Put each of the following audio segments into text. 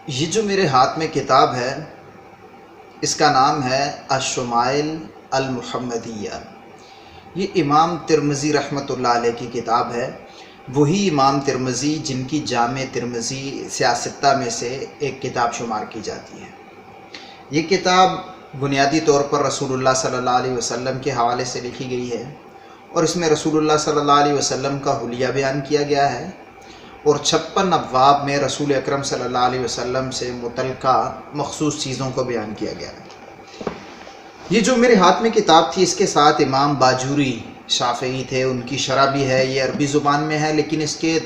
یہ جو میرے ہاتھ میں کتاب ہے اس کا نام ہے الشمائل المحمدیہ۔ یہ امام ترمذی رحمۃ اللہ علیہ کی کتاب ہے۔ وہی امام ترمذی جن کی جامع ترمذی سیاستہ میں سے ایک کتاب شمار کی جاتی ہے۔ یہ کتاب بنیادی طور پر رسول اللہ صلی اللہ علیہ وسلم کے حوالے سے لکھی گئی ہے، اور اس میں رسول اللہ صلی اللہ علیہ وسلم کا حلیہ بیان کیا گیا ہے، اور 56 ابواب میں رسول اکرم صلی اللہ علیہ وسلم سے متعلقہ مخصوص چیزوں کو بیان کیا گیا ہے۔ یہ جو میرے ہاتھ میں کتاب تھی، اس کے ساتھ امام باجوری شافعی تھے، ان کی شرح بھی ہے۔ یہ عربی زبان میں ہے، لیکن اس کے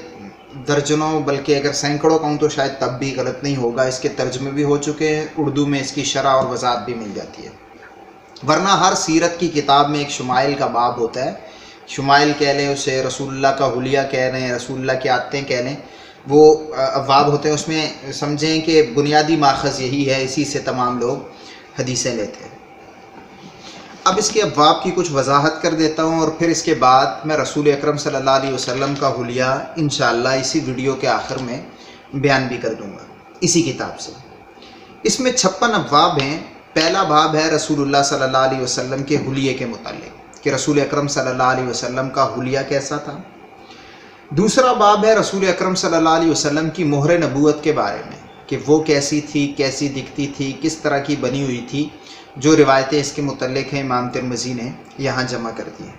درجنوں بلکہ اگر سینکڑوں کہوں تو شاید تب بھی غلط نہیں ہوگا، اس کے ترجمے بھی ہو چکے ہیں، اردو میں اس کی شرح اور وضاحت بھی مل جاتی ہے۔ ورنہ ہر سیرت کی کتاب میں ایک شمائل کا باب ہوتا ہے۔ شمائل کہہ لیں اسے، رسول اللہ کا حلیہ کہہ لیں، رسول اللہ کی عادتیں کہہ لیں، وہ ابواب ہوتے ہیں۔ اس میں سمجھیں کہ بنیادی ماخذ یہی ہے، اسی سے تمام لوگ حدیثیں لیتے ہیں۔ اب اس کے ابواب کی کچھ وضاحت کر دیتا ہوں، اور پھر اس کے بعد میں رسول اکرم صلی اللہ علیہ وسلم کا حلیہ انشاءاللہ اسی ویڈیو کے آخر میں بیان بھی کر دوں گا اسی کتاب سے۔ اس میں 56 ابواب ہیں۔ پہلا باب ہے رسول اللہ صلی اللہ علیہ وسلم کے حلیے کے متعلق، کہ رسول اکرم صلی اللہ علیہ وسلم کا حلیہ کیسا تھا۔ دوسرا باب ہے رسول اکرم صلی اللہ علیہ وسلم کی مہر نبوت کے بارے میں، کہ وہ کیسی تھی، کیسی دکھتی تھی، کس طرح کی بنی ہوئی تھی۔ جو روایتیں اس کے متعلق ہیں امام ترمذی نے یہاں جمع کر دی ہیں۔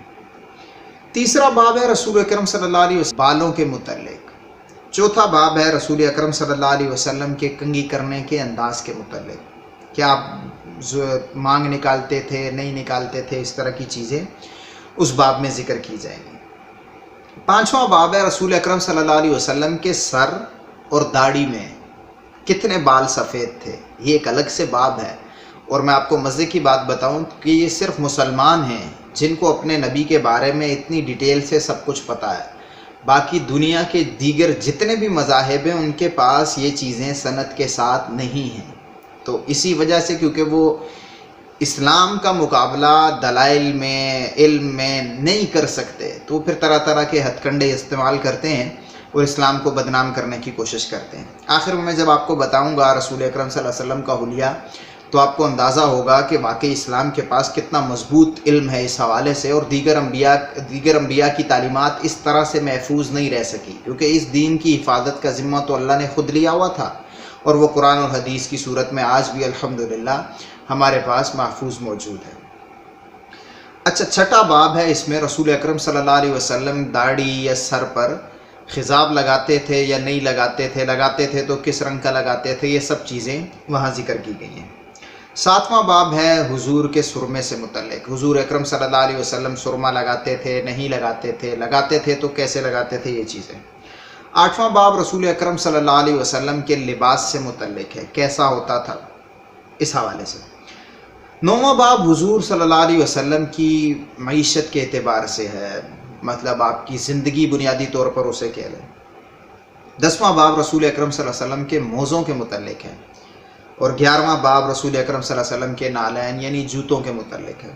تیسرا باب ہے رسول اکرم صلی اللہ علیہ وسلم بالوں کے متعلق۔ چوتھا باب ہے رسول اکرم صلی اللہ علیہ وسلم کے کنگھی کرنے کے انداز کے متعلق، کہ آپ مانگ نکالتے تھے، نہیں نکالتے تھے، اس طرح کی چیزیں اس باب میں ذکر کی جائیں گی۔ پانچواں باب ہے رسول اکرم صلی اللہ علیہ وسلم کے سر اور داڑھی میں کتنے بال سفید تھے، یہ ایک الگ سے باب ہے۔ اور میں آپ کو مزے کی بات بتاؤں کہ یہ صرف مسلمان ہیں جن کو اپنے نبی کے بارے میں اتنی ڈیٹیل سے سب کچھ پتہ ہے۔ باقی دنیا کے دیگر جتنے بھی مذاہب ہیں ان کے پاس یہ چیزیں سند کے ساتھ نہیں ہیں۔ تو اسی وجہ سے کیونکہ وہ اسلام کا مقابلہ دلائل میں، علم میں نہیں کر سکتے، تو پھر طرح طرح کے ہتھ کنڈے استعمال کرتے ہیں اور اسلام کو بدنام کرنے کی کوشش کرتے ہیں۔ آخر میں جب آپ کو بتاؤں گا رسول اکرم صلی اللہ علیہ وسلم کا حلیہ، تو آپ کو اندازہ ہوگا کہ واقعی اسلام کے پاس کتنا مضبوط علم ہے اس حوالے سے، اور دیگر انبیاء کی تعلیمات اس طرح سے محفوظ نہیں رہ سکی، کیونکہ اس دین کی حفاظت کا ذمہ تو اللہ نے خود لیا ہوا تھا، اور وہ قرآن اور حدیث کی صورت میں آج بھی الحمدللہ ہمارے پاس محفوظ موجود ہے۔ اچھا، چھٹا باب ہے، اس میں رسول اکرم صلی اللہ علیہ وسلم داڑھی یا سر پر خضاب لگاتے تھے یا نہیں لگاتے تھے، لگاتے تھے تو کس رنگ کا لگاتے تھے، یہ سب چیزیں وہاں ذکر کی گئی ہیں۔ ساتواں باب ہے حضور کے سرمے سے متعلق، حضور اکرم صلی اللہ علیہ وسلم سرما لگاتے تھے، نہیں لگاتے تھے، لگاتے تھے تو کیسے لگاتے تھے، یہ چیزیں۔ آٹھواں باب رسول اکرم صلی اللہ علیہ وسلم کے لباس سے متعلق ہے، کیسا ہوتا تھا، اس حوالے سے۔ نوواں باب حضور صلی اللہ علیہ وسلم کی معیشت کے اعتبار سے ہے، مطلب آپ کی زندگی بنیادی طور پر اسے کہہ لیں۔ 10واں باب رسول اکرم صلی اللہ علیہ وسلم کے موزوں کے متعلق ہے، اور 11واں باب رسول اکرم صلی اللہ علیہ وسلم کے نالین یعنی جوتوں کے متعلق ہے،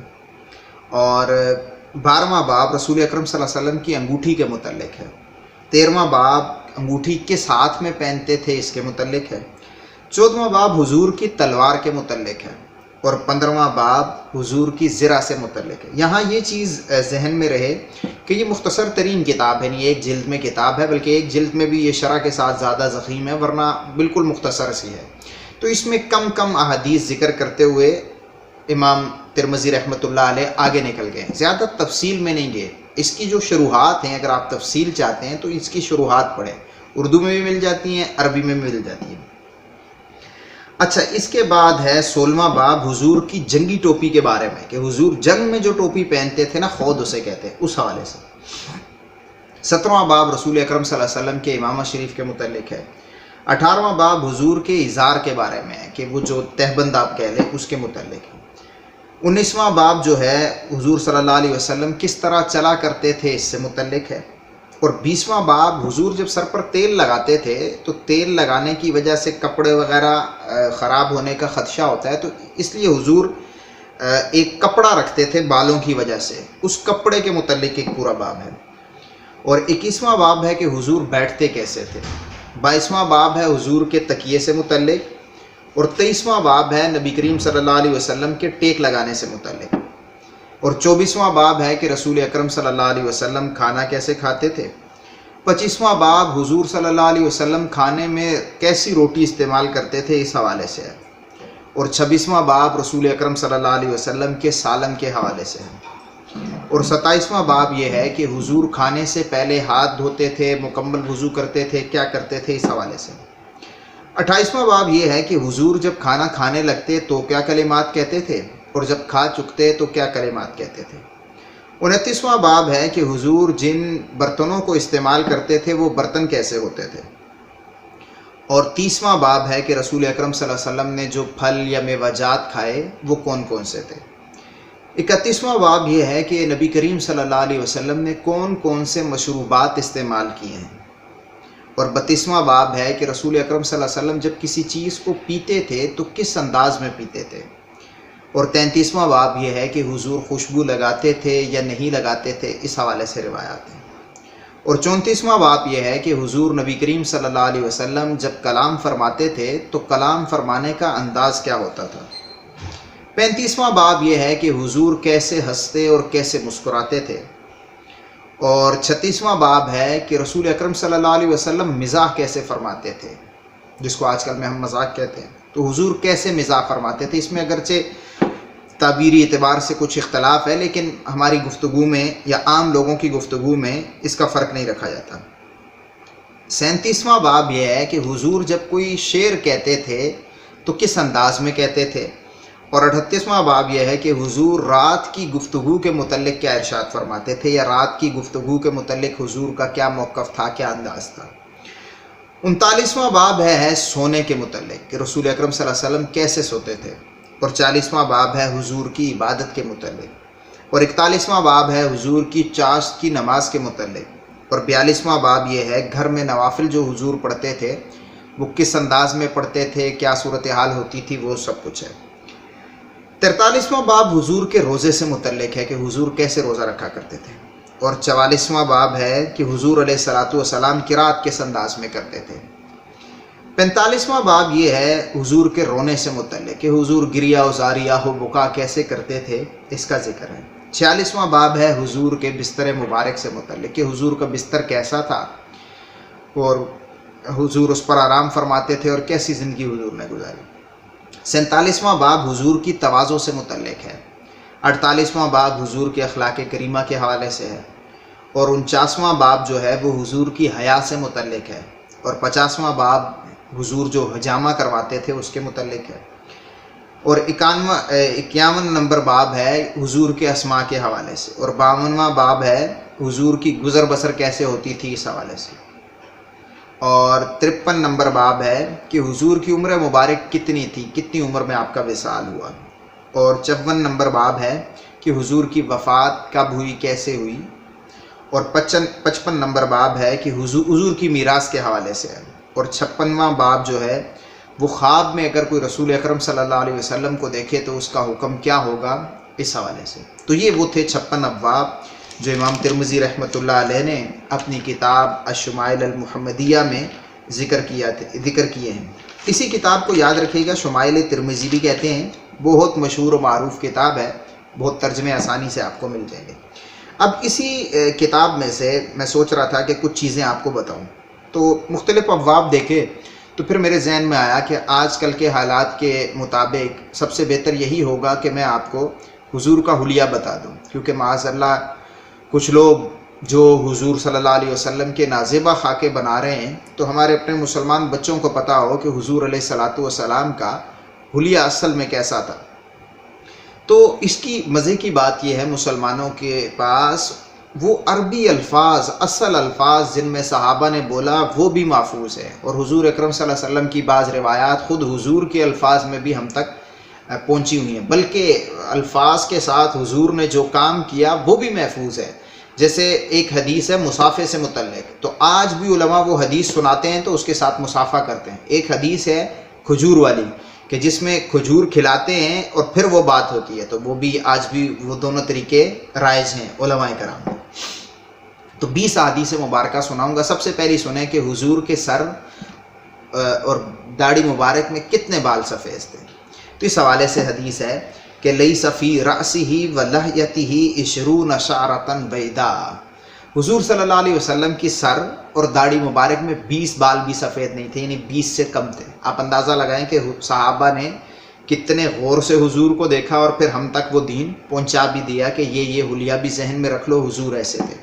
اور 12واں باب رسول اکرم صلی اللہ علیہ وسلم کی انگوٹھی کے متعلق ہے۔ 13واں باب انگوٹھی کس ہاتھ میں پہنتے تھے اس کے متعلق ہے۔ 14واں باب حضور کی تلوار کے متعلق ہے، اور 15واں باب حضور کی زرہ سے متعلق ہے۔ یہاں یہ چیز ذہن میں رہے کہ یہ مختصر ترین کتاب ہے، نہیں ایک جلد میں کتاب ہے، بلکہ ایک جلد میں بھی یہ شرح کے ساتھ زیادہ ضخیم ہے، ورنہ بالکل مختصر سی ہے۔ تو اس میں کم احادیث ذکر کرتے ہوئے امام ترمذی رحمۃ اللہ علیہ آگے نکل گئے، زیادہ تفصیل میں نہیں گئے۔ اس کی جو شروحات ہیں، اگر آپ تفصیل چاہتے ہیں تو اس کی شروحات پڑھیں، اردو میں بھی مل جاتی ہیں، عربی میں بھی مل جاتی ہیں۔ اچھا، اس کے بعد ہے 16واں باب حضور کی جنگی ٹوپی کے بارے میں، کہ حضور جنگ میں جو ٹوپی پہنتے تھے نا، خود اسے کہتے ہیں، اس حوالے سے۔ 17واں باب رسول اکرم صلی اللہ علیہ وسلم کے امامہ شریف کے متعلق ہے۔ 18واں باب حضور کے ازار کے بارے میں ہے، کہ وہ جو تہبند آپ کہہ لیں اس کے متعلق ہے۔ 19واں باب جو ہے حضور صلی اللہ علیہ وسلم کس طرح چلا کرتے تھے اس سے متعلق ہے۔ اور 20واں باب حضور جب سر پر تیل لگاتے تھے تو تیل لگانے کی وجہ سے کپڑے وغیرہ خراب ہونے کا خدشہ ہوتا ہے، تو اس لیے حضور ایک کپڑا رکھتے تھے بالوں کی وجہ سے، اس کپڑے کے متعلق ایک پورا باب ہے۔ اور 21واں باب ہے کہ حضور بیٹھتے کیسے تھے، 22واں باب ہے حضور کے تکیے سے متعلق، اور 23واں باب ہے نبی کریم صلی اللہ علیہ وسلم کے ٹیک لگانے سے متعلق، اور 24واں باب ہے کہ رسول اکرم صلی اللہ علیہ وسلم کھانا کیسے کھاتے تھے، 25واں باب حضور صلی اللہ علیہ وسلم کھانے میں کیسی روٹی استعمال کرتے تھے اس حوالے سے ہے، اور 26واں باب رسول اکرم صلی اللہ علیہ وسلم کے سالن کے حوالے سے ہے، اور 27واں باب یہ ہے کہ حضور کھانے سے پہلے ہاتھ دھوتے تھے، مکمل وضو کرتے تھے، کیا کرتے تھے اس حوالے سے۔ 28واں باب یہ ہے کہ حضور جب کھانا کھانے لگتے تو کیا کلمات کہتے تھے، اور جب کھا چکتے تو کیا کلمات کہتے تھے۔ 29واں باب ہے کہ حضور جن برتنوں کو استعمال کرتے تھے وہ برتن کیسے ہوتے تھے، اور 30واں باب ہے کہ رسول اکرم صلی اللہ علیہ وسلم نے جو پھل یا میوہ جات کھائے وہ کون کون سے تھے۔ 31واں باب یہ ہے کہ نبی کریم صلی اللہ علیہ وسلم نے کون کون سے مشروبات استعمال کیے ہیں، اور 32واں باب ہے کہ رسول اکرم صلی اللہ علیہ وسلم جب کسی چیز کو پیتے تھے تو کس انداز میں پیتے تھے، اور 33واں باب یہ ہے کہ حضور خوشبو لگاتے تھے یا نہیں لگاتے تھے، اس حوالے سے روایات ہیں، اور 34واں باب یہ ہے کہ حضور نبی کریم صلی اللہ علیہ وسلم جب کلام فرماتے تھے تو کلام فرمانے کا انداز کیا ہوتا تھا۔ 35واں باب یہ ہے کہ حضور کیسے ہنستے اور کیسے مسکراتے تھے، اور 36واں باب ہے کہ رسول اکرم صلی اللہ علیہ وسلم مزاح کیسے فرماتے تھے، جس کو آج کل میں ہم مذاق کہتے ہیں، تو حضور کیسے مزاح فرماتے تھے۔ اس میں اگرچہ تعبیری اعتبار سے کچھ اختلاف ہے، لیکن ہماری گفتگو میں یا عام لوگوں کی گفتگو میں اس کا فرق نہیں رکھا جاتا۔ 37واں باب یہ ہے کہ حضور جب کوئی شعر کہتے تھے تو کس انداز میں کہتے تھے، اور 38واں باب یہ ہے کہ حضور رات کی گفتگو کے متعلق کیا ارشاد فرماتے تھے، یا رات کی گفتگو کے متعلق حضور کا کیا موقف تھا، کیا انداز تھا۔ 39واں باب ہے سونے کے متعلق کہ رسول اکرم صلی اللہ علیہ وسلم کیسے سوتے تھے، اور 40واں باب ہے حضور کی عبادت کے متعلق، اور 41واں باب ہے حضور کی چاشت کی نماز کے متعلق، اور 42واں باب یہ ہے گھر میں نوافل جو حضور پڑھتے تھے وہ کس انداز میں پڑھتے تھے، کیا صورتحال ہوتی تھی، وہ سب کچھ ہے۔ 43واں باب حضور کے روزے سے متعلق ہے کہ حضور کیسے روزہ رکھا کرتے تھے، اور 44واں باب ہے کہ حضور علیہ الصلاۃ والسلام قرات کس انداز میں کرتے تھے۔ 45واں باب یہ ہے حضور کے رونے سے متعلق کہ حضور گریا و زاریہ و بکا کیسے کرتے تھے، اس کا ذکر ہے۔ 46واں باب ہے حضور کے بستر مبارک سے متعلق کہ حضور کا بستر کیسا تھا، اور حضور اس پر آرام فرماتے تھے اور کیسی زندگی حضور نے گزاری۔ 47واں باب حضور کی تواضع سے متعلق ہے۔ 48واں باب حضور کے اخلاق کریمہ کے حوالے سے ہے، اور 49واں باب جو ہے وہ حضور کی حیا سے متعلق ہے، اور 50واں باب حضور جو حجامہ کرواتے تھے اس کے متعلق ہے، اور 51 نمبر باب ہے حضور کے اسماء کے حوالے سے، اور 52واں باب ہے حضور کی گزر بسر کیسے ہوتی تھی اس حوالے سے، اور 53 نمبر باب ہے کہ حضور کی عمر مبارک کتنی تھی، کتنی عمر میں آپ کا وصال ہوا، اور 54 نمبر باب ہے کہ حضور کی وفات کب ہوئی، کیسے ہوئی، اور 55 نمبر باب ہے کہ حضور کی میراث کے حوالے سے ہے، اور 56واں باب جو ہے وہ خواب میں اگر کوئی رسول اکرم صلی اللہ علیہ وسلم کو دیکھے تو اس کا حکم کیا ہوگا، اس حوالے سے۔ تو یہ وہ تھے 56 ابواب جو امام ترمذی رحمۃ اللہ علیہ نے اپنی کتاب الشمائل المحمدیہ میں ذکر کیے ہیں۔ اسی کتاب کو یاد رکھیے گا، شمائل ترمذی بھی کہتے ہیں، بہت مشہور و معروف کتاب ہے، بہت ترجمے آسانی سے آپ کو مل جائیں گے۔ اب اسی کتاب میں سے میں سوچ رہا تھا کہ کچھ چیزیں آپ کو بتاؤں، تو مختلف ابواب دیکھے تو پھر میرے ذہن میں آیا کہ آج کل کے حالات کے مطابق سب سے بہتر یہی ہوگا کہ میں آپ کو حضور کا حلیہ بتا دوں، کیونکہ معاذ اللہ کچھ لوگ جو حضور صلی اللہ علیہ وسلم کے نازیبہ خاکے بنا رہے ہیں، تو ہمارے اپنے مسلمان بچوں کو پتہ ہو کہ حضور علیہ الصلاۃ والسلام کا حلیہ اصل میں کیسا تھا۔ تو اس کی مزے کی بات یہ ہے، مسلمانوں کے پاس وہ عربی الفاظ، اصل الفاظ جن میں صحابہ نے بولا وہ بھی محفوظ ہے، اور حضور اکرم صلی اللہ علیہ وسلم کی بعض روایات خود حضور کے الفاظ میں بھی ہم تک پہنچی ہوئی ہیں، بلکہ الفاظ کے ساتھ حضور نے جو کام کیا وہ بھی محفوظ ہے۔ جیسے ایک حدیث ہے مصافحے سے متعلق، تو آج بھی علماء وہ حدیث سناتے ہیں تو اس کے ساتھ مصافحہ کرتے ہیں۔ ایک حدیث ہے کھجور والی کہ جس میں کھجور کھلاتے ہیں اور پھر وہ بات ہوتی ہے، تو وہ بھی آج بھی وہ دونوں طریقے رائج ہیں علماء کرام۔ تو 20 احادیث مبارکہ سناؤں گا۔ سب سے پہلی سنیں کہ حضور کے سر اور داڑھی مبارک میں کتنے بال سفید تھے۔ تو اس حوالے سے حدیث ہے کہ لیس فی رأسہ و لحیتہ 20 شعرۃ بیضاء، حضور صلی اللہ علیہ وسلم کی سر اور داڑھی مبارک میں 20 بال بھی سفید نہیں تھے، یعنی 20 سے کم تھے۔ آپ اندازہ لگائیں کہ صحابہ نے کتنے غور سے حضور کو دیکھا اور پھر ہم تک وہ دین پہنچا بھی دیا کہ یہ حلیہ بھی ذہن میں رکھ لو، حضور ایسے تھے۔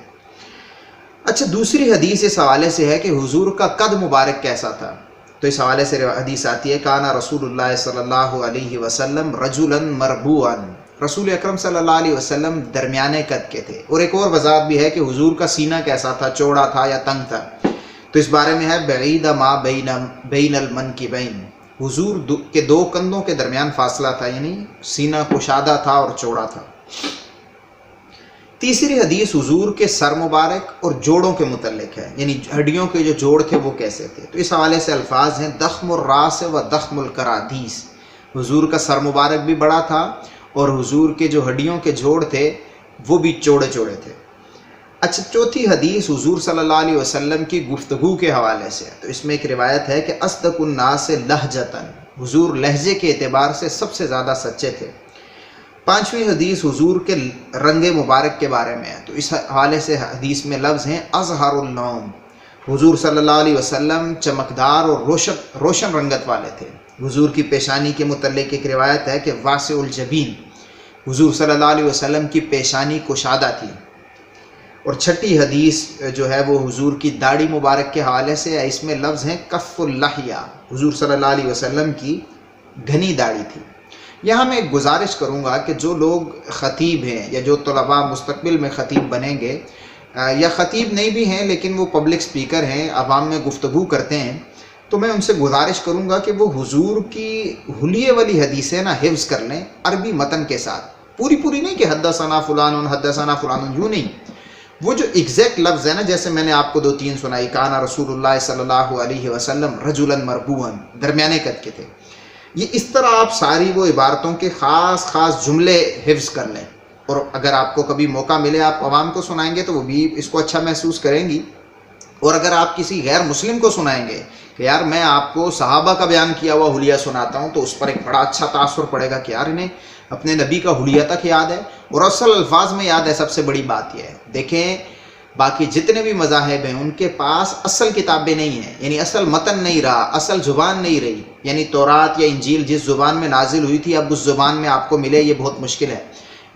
اچھا، دوسری حدیث اس حوالے سے ہے کہ حضور کا قد مبارک کیسا تھا۔ تو اس حوالے سے حدیث آتی ہے کانا رسول اللہ صلی اللہ علیہ وسلم رجلا مربوعا، رسول اکرم صلی اللہ علیہ وسلم درمیانے قد کے تھے۔ اور ایک اور وضاحت بھی ہے کہ حضور کا سینہ کیسا تھا، چوڑا تھا یا تنگ تھا۔ تو اس بارے میں ہے بعید ما بین المنکبین، حضور کے دو کندھوں کے درمیان فاصلہ تھا، یعنی سینہ کشادہ تھا اور چوڑا تھا۔ تیسری حدیث حضور کے سر مبارک اور جوڑوں کے متعلق ہے، یعنی ہڈیوں کے جو جوڑ تھے وہ کیسے تھے۔ تو اس حوالے سے الفاظ ہیں دخم الراس و دخم الکرادیس، حضور کا سر مبارک بھی بڑا تھا اور حضور کے جو ہڈیوں کے جوڑ تھے وہ بھی چوڑے چوڑے تھے۔ اچھا، چوتھی حدیث حضور صلی اللہ علیہ وسلم کی گفتگو کے حوالے سے ہے۔ تو اس میں ایک روایت ہے کہ اصدق الناس لہجتاً، حضور لہجے کے اعتبار سے سب سے زیادہ سچے تھے۔ پانچویں حدیث حضور کے رنگ مبارک کے بارے میں ہے۔ تو اس حوالے سے حدیث میں لفظ ہیں اظہر اللون، حضور صلی اللہ علیہ وسلم چمکدار اور روشن رنگت والے تھے۔ حضور کی پیشانی کے متعلق ایک روایت ہے کہ واسع الجبین، حضور صلی اللہ علیہ وسلم کی پیشانی کشادہ تھی۔ اور چھٹی حدیث جو ہے وہ حضور کی داڑھی مبارک کے حوالے سے ہے، اس میں لفظ ہیں کف اللحیہ، حضور صلی اللہ علیہ وسلم کی گھنی داڑھی تھی۔ یہاں میں ایک گزارش کروں گا کہ جو لوگ خطیب ہیں یا جو طلباء مستقبل میں خطیب بنیں گے یا خطیب نہیں بھی ہیں لیکن وہ پبلک سپیکر ہیں، عوام میں گفتگو کرتے ہیں، تو میں ان سے گزارش کروں گا کہ وہ حضور کی حلیے والی حدیثیں نا حفظ کر لیں عربی متن کے ساتھ، پوری نہیں کہ حدثنا فلان یوں نہیں، وہ جو ایگزیکٹ لفظ ہے نا، جیسے میں نے آپ کو 2-3 سنائی، کانا رسول اللہ صلی اللہ علیہ وسلم رجلا مربوعا، درمیانے قد کے تھے، یہ اس طرح آپ ساری وہ عبارتوں کے خاص جملے حفظ کر لیں، اور اگر آپ کو کبھی موقع ملے آپ عوام کو سنائیں گے تو وہ بھی اس کو اچھا محسوس کریں گی۔ اور اگر آپ کسی غیر مسلم کو سنائیں گے کہ یار میں آپ کو صحابہ کا بیان کیا ہوا حلیہ سناتا ہوں، تو اس پر ایک بڑا اچھا تاثر پڑے گا کہ یار انہیں اپنے نبی کا حلیہ تک یاد ہے اور اصل الفاظ میں یاد ہے۔ سب سے بڑی بات یہ ہے، دیکھیں باقی جتنے بھی مذاہب ہیں ان کے پاس اصل کتابیں نہیں ہیں، یعنی اصل متن نہیں رہا، اصل زبان نہیں رہی، یعنی تورات یا انجیل جس زبان میں نازل ہوئی تھی اب اس زبان میں آپ کو ملے یہ بہت مشکل ہے،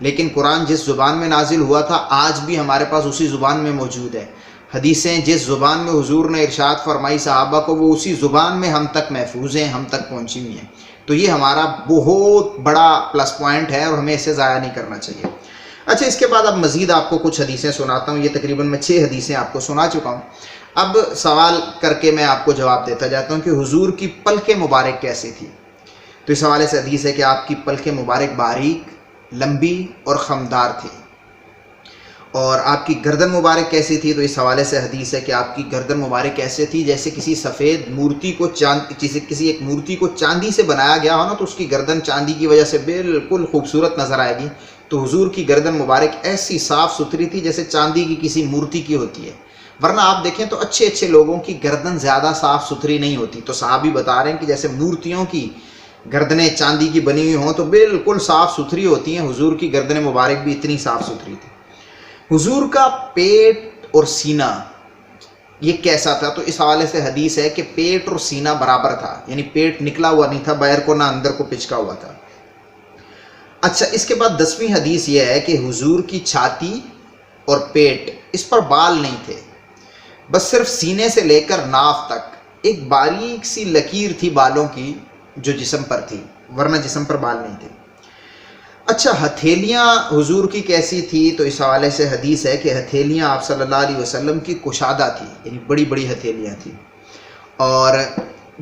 لیکن قرآن جس زبان میں نازل ہوا تھا آج بھی ہمارے پاس اسی زبان میں موجود ہے۔ حدیثیں جس زبان میں حضور نے ارشاد فرمائی صحابہ کو وہ اسی زبان میں ہم تک محفوظ ہیں، ہم تک پہنچی ہوئی ہیں۔ تو یہ ہمارا بہت بڑا پلس پوائنٹ ہے اور ہمیں اسے ضائع نہیں کرنا چاہیے۔ اچھا، اس کے بعد اب مزید آپ کو کچھ حدیثیں سناتا ہوں، یہ تقریباً میں 6 حدیثیں آپ کو سنا چکا ہوں۔ اب سوال کر کے میں آپ کو جواب دیتا جاتا ہوں کہ حضور کی پلکیں مبارک کیسی تھی۔ تو اس حوالے سے حدیث ہے کہ آپ کی پلکیں مبارک باریک، لمبی اور خمدار تھی۔ اور آپ کی گردن مبارک کیسی تھی؟ تو اس حوالے سے حدیث ہے کہ آپ کی گردن مبارک ایسے تھی جیسے کسی سفید مورتی کو کسی ایک مورتی کو چاندی سے بنایا گیا ہو نا، تو اس کی گردن چاندی کی وجہ سے بالکل خوبصورت نظر آئے گی۔ تو حضور کی گردن مبارک ایسی صاف ستھری تھی جیسے چاندی کی کسی مورتی کی ہوتی ہے، ورنہ آپ دیکھیں تو اچھے لوگوں کی گردن زیادہ صاف ستھری نہیں ہوتی۔ تو صحابی بتا رہے ہیں کہ جیسے مورتیوں کی گردنیں چاندی کی بنی ہوئی ہوں تو بالکل صاف ستھری ہوتی ہیں، حضور کی گردن مبارک بھی اتنی صاف ستھری تھی۔ حضور کا پیٹ اور سینہ یہ کیسا تھا؟ تو اس حوالے سے حدیث ہے کہ پیٹ اور سینہ برابر تھا، یعنی پیٹ نکلا ہوا نہیں تھا باہر کو، نہ اندر کو پچکا ہوا تھا۔ اچھا، اس کے بعد 10ویں حدیث یہ ہے کہ حضور کی چھاتی اور پیٹ اس پر بال نہیں تھے، بس صرف سینے سے لے کر ناف تک ایک باریک سی لکیر تھی بالوں کی جو جسم پر تھی، ورنہ جسم پر بال نہیں تھے۔ اچھا، ہتھیلیاں حضور کی کیسی تھی؟ تو اس حوالے سے حدیث ہے کہ ہتھیلیاں آپ صلی اللہ علیہ وسلم کی کشادہ تھی، یعنی بڑی ہتھیلیاں تھیں۔ اور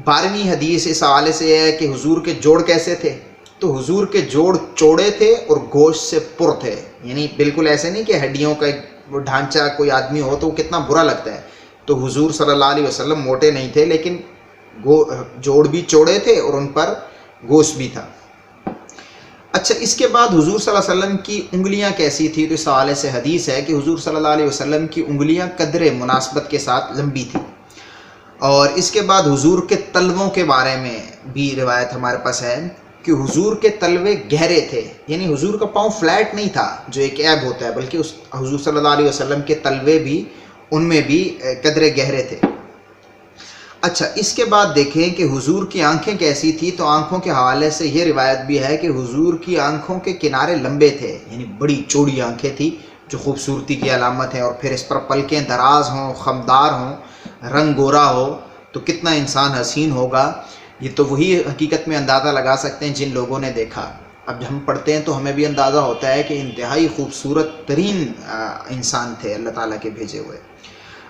12ویں حدیث اس حوالے سے ہے کہ حضور کے جوڑ کیسے تھے؟ تو حضور کے جوڑ چوڑے تھے اور گوشت سے پر تھے، یعنی بالکل ایسے نہیں کہ ہڈیوں کا ڈھانچہ کوئی آدمی ہو تو وہ کتنا برا لگتا ہے۔ تو حضور صلی اللہ علیہ وسلم موٹے نہیں تھے لیکن جوڑ بھی چوڑے تھے اور ان پر گوشت بھی تھا۔ اچھا، اس کے بعد حضور صلی اللہ علیہ وسلم کی انگلیاں کیسی تھی؟ تو اس حوالے سے حدیث ہے کہ حضور صلی اللہ علیہ وسلم کی انگلیاں قدر مناسبت کے ساتھ لمبی تھی. اور اس کے بعد حضور کے تلووں کے بارے میں بھی روایت ہمارے پاس ہے کہ حضور کے تلوے گہرے تھے، یعنی حضور کا پاؤں فلیٹ نہیں تھا جو ایک عیب ہوتا ہے، بلکہ اس حضور صلی اللہ علیہ وسلم کے تلوے بھی ان میں بھی قدرے گہرے تھے. اچھا، اس کے بعد دیکھیں کہ حضور کی آنکھیں کیسی تھی. تو آنکھوں کے حوالے سے یہ روایت بھی ہے کہ حضور کی آنکھوں کے کنارے لمبے تھے، یعنی بڑی چوڑی آنکھیں تھیں جو خوبصورتی کی علامت ہے. اور پھر اس پر پلکیں دراز ہوں، خمدار ہوں، رنگ گورا ہو تو کتنا انسان حسین ہوگا. یہ تو وہی حقیقت میں اندازہ لگا سکتے ہیں جن لوگوں نے دیکھا. اب ہم پڑھتے ہیں تو ہمیں بھی اندازہ ہوتا ہے کہ انتہائی خوبصورت ترین انسان تھے اللہ تعالیٰ کے بھیجے ہوئے.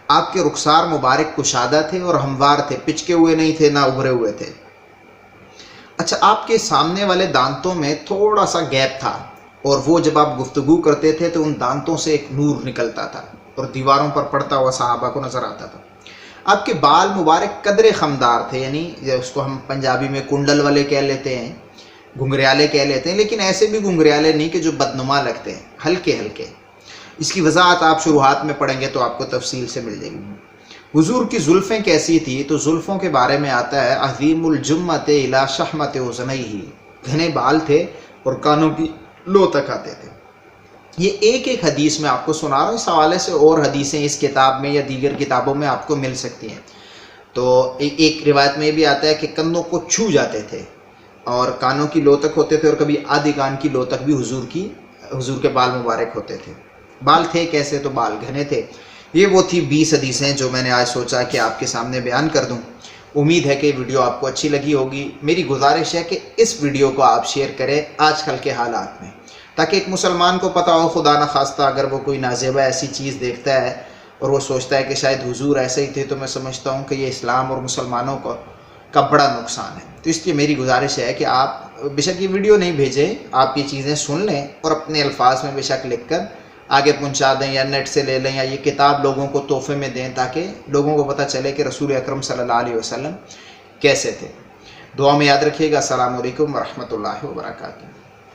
آپ کے رخسار مبارک کشادہ تھے اور ہموار تھے، پچکے ہوئے نہیں تھے، نہ ابھرے ہوئے تھے. اچھا، آپ کے سامنے والے دانتوں میں تھوڑا سا گیپ تھا، اور وہ جب آپ گفتگو کرتے تھے تو ان دانتوں سے ایک نور نکلتا تھا اور دیواروں پر پڑتا ہوا صحابہ کو نظر آتا تھا. آپ کے بال مبارک قدرے خمدار تھے، یعنی اس کو ہم پنجابی میں کنڈل والے کہہ لیتے ہیں، گھنگریالے کہہ لیتے ہیں، لیکن ایسے بھی گھنگریالے نہیں کہ جو بدنما لگتے ہیں، ہلکے ہلکے. اس کی وضاحت آپ شروحات میں پڑھیں گے تو آپ کو تفصیل سے مل جائے گی. حضور کی زلفیں کیسی تھی؟ تو زلفوں کے بارے میں آتا ہے عظیم الجمت الی شحمت اذنیہ، گھنے بال تھے اور کانوں کی لو تک آتے تھے. یہ ایک ایک حدیث میں آپ کو سنا رہا ہوں، اس حوالے سے اور حدیثیں اس کتاب میں یا دیگر کتابوں میں آپ کو مل سکتی ہیں. تو ایک روایت میں یہ بھی آتا ہے کہ کندھوں کو چھو جاتے تھے اور کانوں کی لو تک ہوتے تھے، اور کبھی آدھی کان کی لو تک بھی حضور کے بال مبارک ہوتے تھے. بال تھے کیسے؟ تو بال گھنے تھے. یہ وہ تھی 20 حدیثیں جو میں نے آج سوچا کہ آپ کے سامنے بیان کر دوں. امید ہے کہ یہ ویڈیو آپ کو اچھی لگی ہوگی. میری گزارش ہے کہ اس ویڈیو کو آپ شیئر کریں آج کل کے حالات میں، تاکہ ایک مسلمان کو پتہ ہو، خدا نخواستہ اگر وہ کوئی نازیبہ ایسی چیز دیکھتا ہے اور وہ سوچتا ہے کہ شاید حضور ایسے ہی تھے، تو میں سمجھتا ہوں کہ یہ اسلام اور مسلمانوں کا بڑا نقصان ہے. تو اس لیے میری گزارش ہے کہ آپ بے شک یہ ویڈیو نہیں بھیجیں، آپ یہ چیزیں سن لیں اور اپنے الفاظ میں بے شک لکھ کر آگے پہنچا دیں، یا نیٹ سے لے لیں، یا یہ کتاب لوگوں کو تحفے میں دیں تاکہ لوگوں کو پتہ چلے کہ رسول اکرم صلی اللہ علیہ وسلم کیسے تھے. دعا میں یاد رکھیے گا. السلام علیکم ورحمۃ اللہ وبرکاتہ.